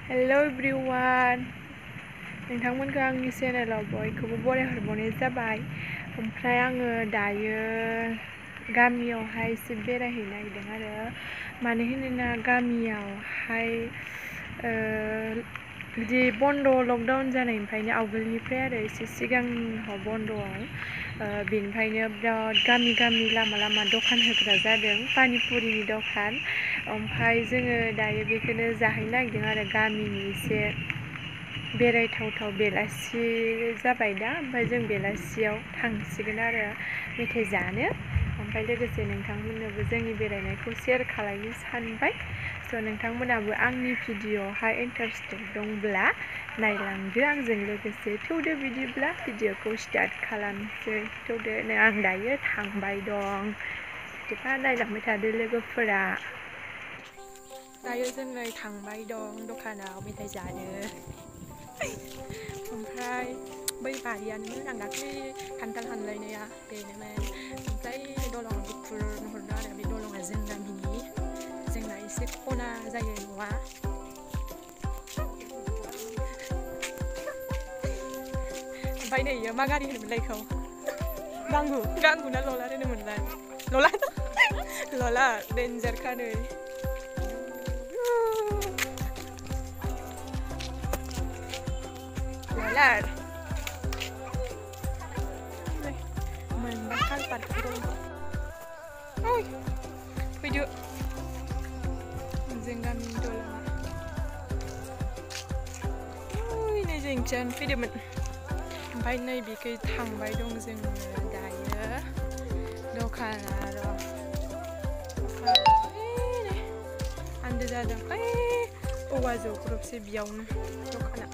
Hello everyone. नोंथांमोनखौ आंनि चेनेलाव बयखौबो बरायहरबावनाय जाबाय। ओमफ्राय आङो दायो गामियावहाय एसे बेरायहैनो नागिरदों आरो मानो होनोना गामियावहाय बिदि बन्द लकडाउन जानायनिफ्रायनो आवगोलनिफ्राय आरो एसे सिगाङाव बन्दआव बेनिफ्रायनो बिराद गामि गामि लामा लामा दखान होग्रा जादों, पानिपुरिनि दखान। ओमफ्राय जोङो दायो बेखौनो जाहैनो नागिरदों आरो गामिनि एसे बेरायथावथाव। बेलासि जाबाय दा, ओमफ्राय जों बेलासियाव थांसिगोन आरो मेथाइ जानो। ओमफ्राय लोगोसे नोंथांमोननोबो जोंनि बेरायनायखौ शेयार खालामनो सानबाय। स' नोंथांमोनाबो आंनि भिडिअ'आवहाय इन्टारेस्टेड दंब्ला नायलांदो आंजों लोगोसे। थौदो बिदिब्ला भिडिअ'खौ स्टार्ट खालामसै। थौदो आं दायो थांबाय दं, बिदिबा नायलांबाय थादो लोगोफोरा। दायो जों नै थांबाय दं दखानाव मेथाइ जानो। ओमफ्राय बै बारियानोमोन, आं दाख्लै खान्थाल हानलायनाया बेनोमोन। ओमफ्राय दलं गुफुर नुहुरदों आरो बे दलङा जों गामिनि, जोंना एसे खना जायो न'आ। ओमफ्राय नै इयो मा गारि होनोमोनलाय इखौ? गांगु ना लला होनोमोनलाय? लला डेन्जारखा नै। मोनबा खालपातफोर दं। फैदो जों गामिनि दलङा। नै जोंथिं फैदोंमोन। ओमफ्राय नै बेखै थांबाय दं जोङो दायो दखाना र' आन्दो जादों। औवा जग्रबसो बेयावनो दखाना।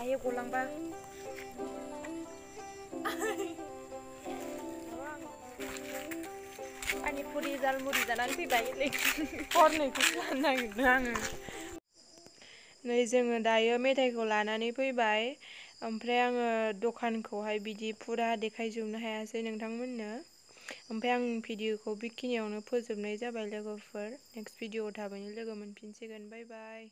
आयो गलांबा पानिपुरि जालमुरि जानानै फैबाय। हरनैखौसो लानो नागिरदों आङो। नै जोङो दायो मेथाइखौ लानानै फैबाय। ओमफ्राय आङो दखानखौहाय बिदि फुरा देखायजोबनो हायासै नोंथांमोननो। ओमफ्राय आं भिडिअ'खौ बेखिनियावनो फोजोबनाय जाबाय लोगोफोर। नेक्स्ट भिडिअ'आव थाबैनो लोगो मोनफिनसिगोन। बाय बाय।